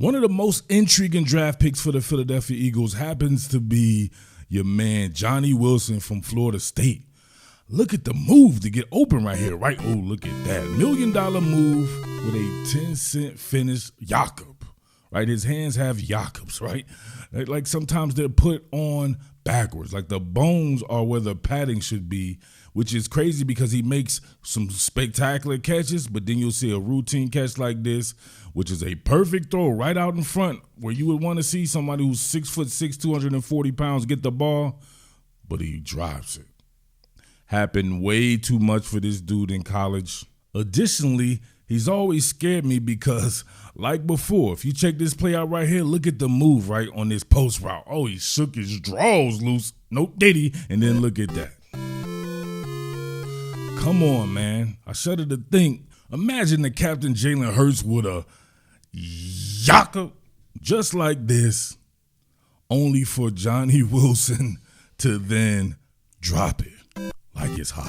One of the most intriguing draft picks for the Philadelphia Eagles happens to be your man Johnny Wilson from Florida State. Look at the move to get open right here, right? Oh, look at that. $1 million move with a 10-cent finish Jakob, right? His hands have Jakobs, right? Like sometimes they're put on backwards. Like the bones are where the padding should be, which is crazy because he makes some spectacular catches, but then you'll see a routine catch like this, which is a perfect throw right out in front where you would want to see somebody who's 6'6", 240 pounds get the ball, but he drops it. Happened way too much for this dude in college. Additionally, he's always scared me because, like before, if you check this play out right here, look at the move right on this post route. Oh, he shook his drawers loose. Nope, did he? And then look at that. Come on, man. I shudder to think. Imagine the Captain Jalen Hurts with a Jakob just like this, only for Johnny Wilson to then drop it like it's hot,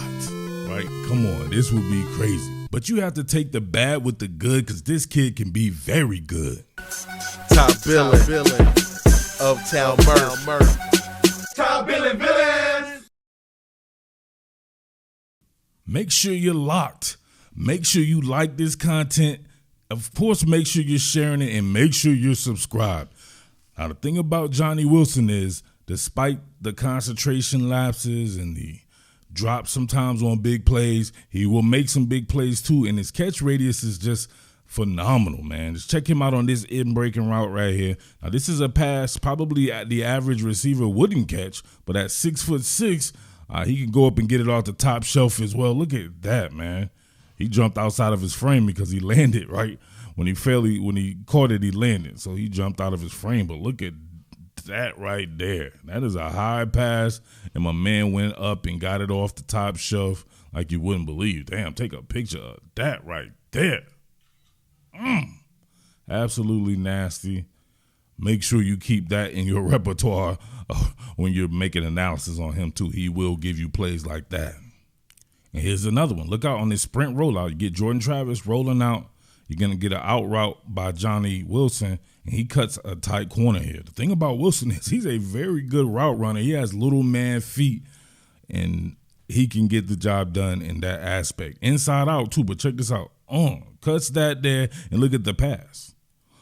right? Come on, this would be crazy. But you have to take the bad with the good because this kid can be very good. Top Billin, Uptown Murph. Top Billin. Make sure you're locked. Make sure you like this content. Of course, make sure you're sharing it and make sure you're subscribed. Now, the thing about Johnny Wilson is, despite the concentration lapses and the drops sometimes on big plays, he will make some big plays too, and his catch radius is just phenomenal, man. Just check him out on this in-breaking route right here. Now, this is a pass probably the average receiver wouldn't catch, but at 6'6", he can go up and get it off the top shelf as well. Look at that, man. He jumped outside of his frame because he landed, right? When he caught it, he landed. So he jumped out of his frame. But look at that right there. That is a high pass, and my man went up and got it off the top shelf like you wouldn't believe. Damn, take a picture of that right there. Absolutely nasty. Make sure you keep that in your repertoire when you're making analysis on him too. He will give you plays like that. And here's another one. Look out on this sprint rollout. You get Jordan Travis rolling out. You're going to get an out route by Johnny Wilson, and he cuts a tight corner here. The thing about Wilson is he's a very good route runner. He has little man feet, and he can get the job done in that aspect. Inside out, too, but check this out. Cuts that there, and look at the pass.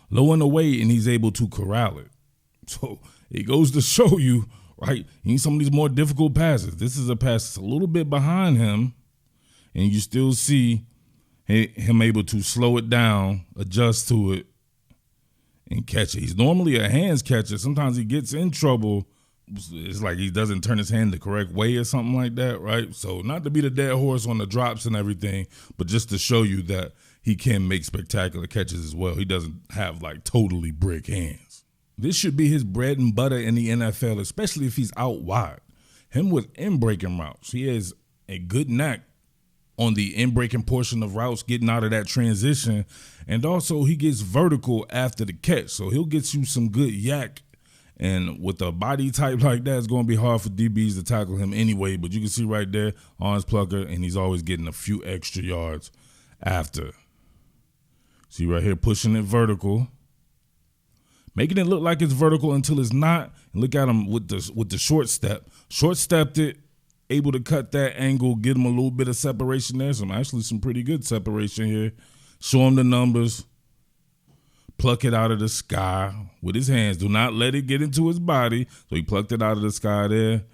Low and away, and he's able to corral it. So it goes to show you, right, you need some of these more difficult passes. This is a pass that's a little bit behind him, and you still see him able to slow it down, adjust to it, and catch it. He's normally a hands catcher. Sometimes he gets in trouble. It's like he doesn't turn his hand the correct way or something like that, right? So not to be the dead horse on the drops and everything, but just to show you that he can make spectacular catches as well. He doesn't have like totally brick hands. This should be his bread and butter in the NFL, especially if he's out wide. Him with in-breaking routes. He has a good knack on the in-breaking portion of routes, getting out of that transition. And also he gets vertical after the catch. So he'll get you some good yak. And with a body type like that, it's going to be hard for DBs to tackle him anyway. But you can see right there on his plucker, and he's always getting a few extra yards after. See right here, pushing it vertical. Making it look like it's vertical until it's not. And look at him with the short step. Short-stepped it. Able to cut that angle, get him a little bit of separation there. Some pretty good separation here. Show him the numbers. Pluck it out of the sky with his hands. Do not let it get into his body. So he plucked it out of the sky there.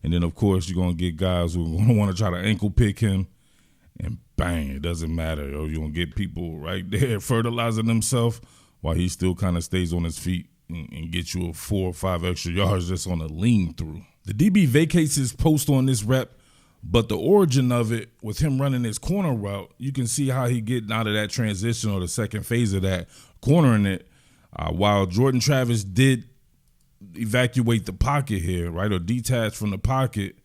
And then, of course, you're going to get guys who are going to want to try to ankle pick him. And bang, it doesn't matter. You're going to get people right there fertilizing themselves while he still kind of stays on his feet and get you a 4 or 5 extra yards just on a lean through. The DB vacates his post on this rep, but the origin of it, with him running his corner route, you can see how he getting out of that transition or the second phase of that, cornering it, while Jordan Travis did evacuate the pocket here, right, or detach from the pocket,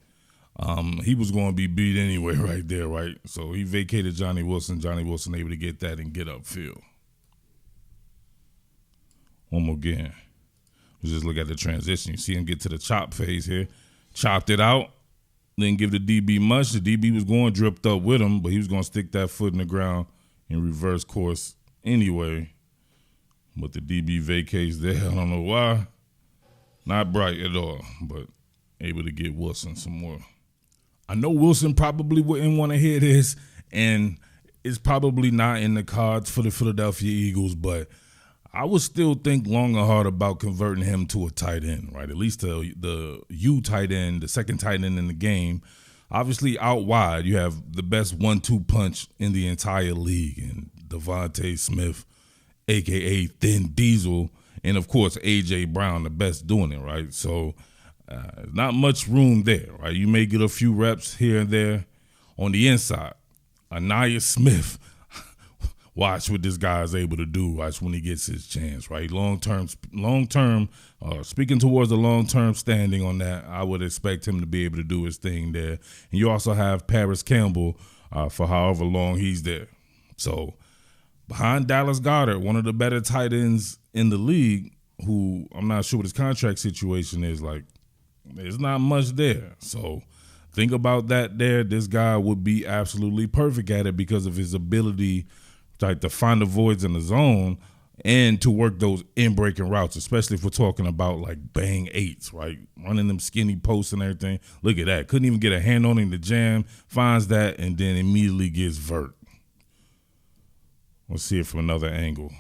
he was going to be beat anyway right there, right? So he vacated Johnny Wilson. Johnny Wilson able to get that and get upfield. One more again. Just look at the transition. You see him get to the chop phase here. Chopped it out. Didn't give the DB much. The DB was going dripped up with him, but he was going to stick that foot in the ground in reverse course anyway. But the DB vacates there. I don't know why. Not bright at all, but able to get Wilson some more. I know Wilson probably wouldn't want to hear this, and it's probably not in the cards for the Philadelphia Eagles, but I would still think long and hard about converting him to a tight end, right? At least the U tight end, the second tight end in the game. Obviously, out wide, you have the best 1-2 punch in the entire league, and Devontae Smith, a.k.a. Thin Diesel, and, of course, A.J. Brown, the best doing it, right? So not much room there, right? You may get a few reps here and there. On the inside, Anaya Smith, watch what this guy is able to do. Watch when he gets his chance, right? Long-term, speaking towards the long-term standing on that, I would expect him to be able to do his thing there. And you also have Paris Campbell for however long he's there. So behind Dallas Goedert, one of the better tight ends in the league, who I'm not sure what his contract situation is, like, there's not much there. So think about that there. This guy would be absolutely perfect at it because of his ability to find the voids in the zone and to work those in-breaking routes, especially if we're talking about like bang eights, right? Running them skinny posts and everything. Look at that. Couldn't even get a hand on him to jam, finds that, and then immediately gets vert. Let's see it from another angle.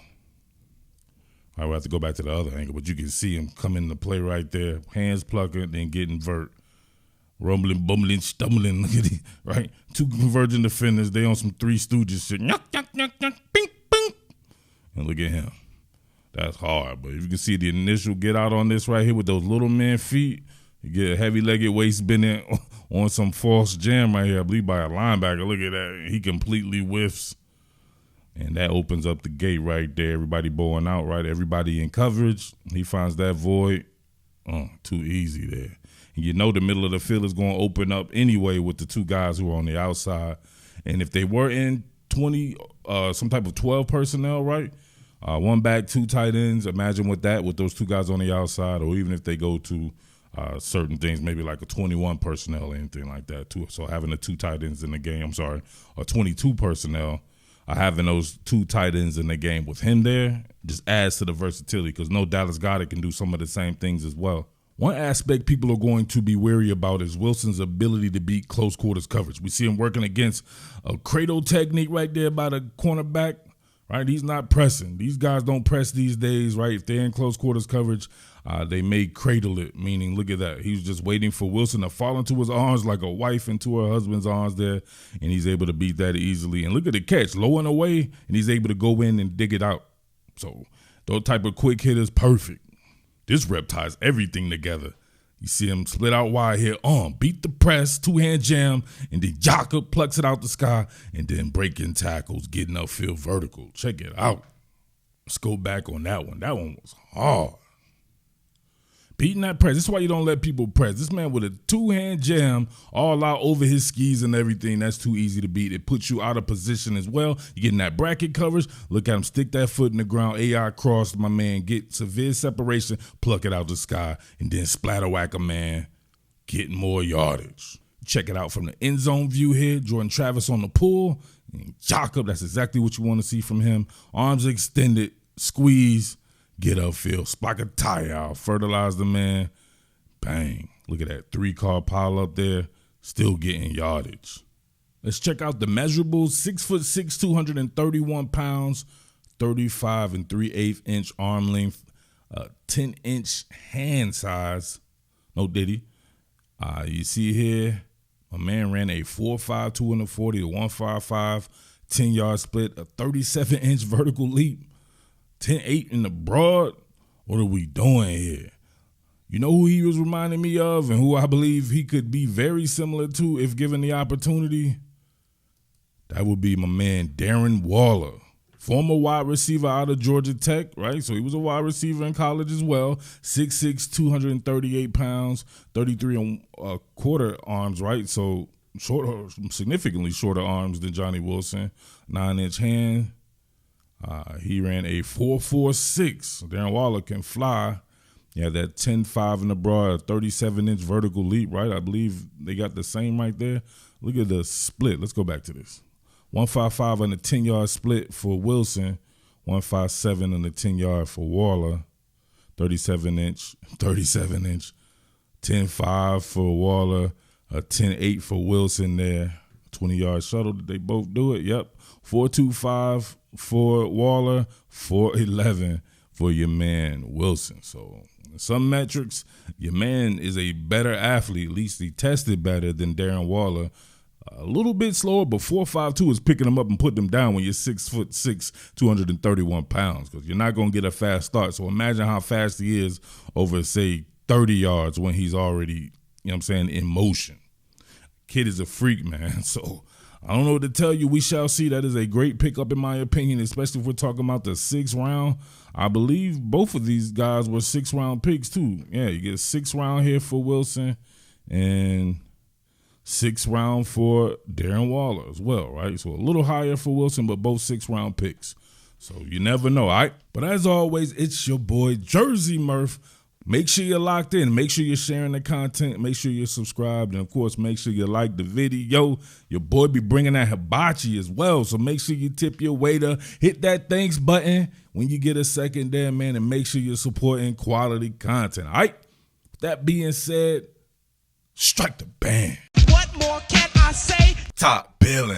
I will have to go back to the other angle, but you can see him come into play right there. Hands plucking, then getting vert. Rumbling, bumbling, stumbling, look at it, right? Two converging defenders, they on some Three Stooges shit. Nyuk, nyuk, nyuk, nyuk, bing, bing. And look at him. That's hard, but if you can see the initial get out on this right here with those little man feet, you get a heavy-legged waist bending on some false jam right here, I believe by a linebacker. Look at that. He completely whiffs. And that opens up the gate right there. Everybody bowing out, right? Everybody in coverage. He finds that void. Too easy there. And you know the middle of the field is going to open up anyway with the two guys who are on the outside. And if they were in some type of 12 personnel, right? One back, two tight ends. Imagine with those two guys on the outside, or even if they go to certain things, maybe like a 21 personnel or anything like that too. So having the two tight ends in the game, or 22 personnel, having those two tight ends in the game with him there just adds to the versatility because no Dallas Goedert can do some of the same things as well. One aspect people are going to be wary about is Wilson's ability to beat close quarters coverage. We see him working against a cradle technique right there by the cornerback, right? He's not pressing. These guys don't press these days, right? If they're in close quarters coverage, they may cradle it, meaning look at that. He's just waiting for Wilson to fall into his arms like a wife into her husband's arms there, and he's able to beat that easily. And look at the catch, low and away, and he's able to go in and dig it out. So those type of quick hitters, perfect. This rep ties everything together. You see him split out wide here, beat the press, two-hand jam, and then Jakob plucks it out the sky, and then breaking tackles, getting upfield vertical. Check it out. Let's go back on that one. That one was hard. Beating that press. This is why you don't let people press. This man with a two-hand jam all out over his skis and everything, that's too easy to beat. It puts you out of position as well. You're getting that bracket coverage. Look at him stick that foot in the ground. AI cross, my man. Get severe separation. Pluck it out the sky. And then splatter whack a man. Getting more yardage. Check it out from the end zone view here. Jordan Travis on the pull. And Jakob, that's exactly what you want to see from him. Arms extended. Squeeze. Get upfield, spark a tire out, fertilize the man. Bang. Look at that 3-car pile up there, still getting yardage. Let's check out the measurables. 6'6", 231 pounds, 35 3/8 inch arm length, 10-inch hand size. No diddy. You see here, my man ran a 4.5, 240 to 155, 10-yard split, a 37-inch vertical leap. 10-8 in the broad. What are we doing here? You know who he was reminding me of and who I believe he could be very similar to if given the opportunity? That would be my man Darren Waller, former wide receiver out of Georgia Tech, right? So he was a wide receiver in college as well. 6'6", 238 pounds, 33 1/4 arms, right? So shorter, significantly shorter arms than Johnny Wilson. 9-inch hand. He ran a 4.46. Darren Waller can fly. Yeah, that 10.5 in the broad, 37-inch vertical leap, right? I believe they got the same right there. Look at the split. Let's go back to this. 155 on the 10-yard split for Wilson. 157 on the 10-yard for Waller, 37-inch, 10-5 for Waller, a 10-8 for Wilson there, 20-yard shuttle. Did they both do it? Yep. 4.25 for Waller, 4.11 for your man Wilson. So some metrics, your man is a better athlete. At least he tested better than Darren Waller. A little bit slower, but 4.52 is picking him up and putting him down when you're 6'6", 231 pounds, because you're not going to get a fast start. So imagine how fast he is over, say, 30 yards when he's already, in motion. Kid is a freak, man. So I don't know what to tell you. We shall see. That is a great pickup, in my opinion, especially if we're talking about the 6th round. I believe both of these guys were 6th-round picks, too. Yeah, you get a 6th round here for Wilson and 6th round for Darren Waller as well, right? So a little higher for Wilson, but both 6th-round picks. So you never know, all right? But as always, it's your boy, Jersey Murph. Make sure you're locked in. Make sure you're sharing the content. Make sure you're subscribed. And, of course, make sure you like the video. Your boy be bringing that hibachi as well. So make sure you tip your waiter. Hit that thanks button when you get a second there, man. And make sure you're supporting quality content. All right? That being said, strike the band. What more can I say? Top Billin.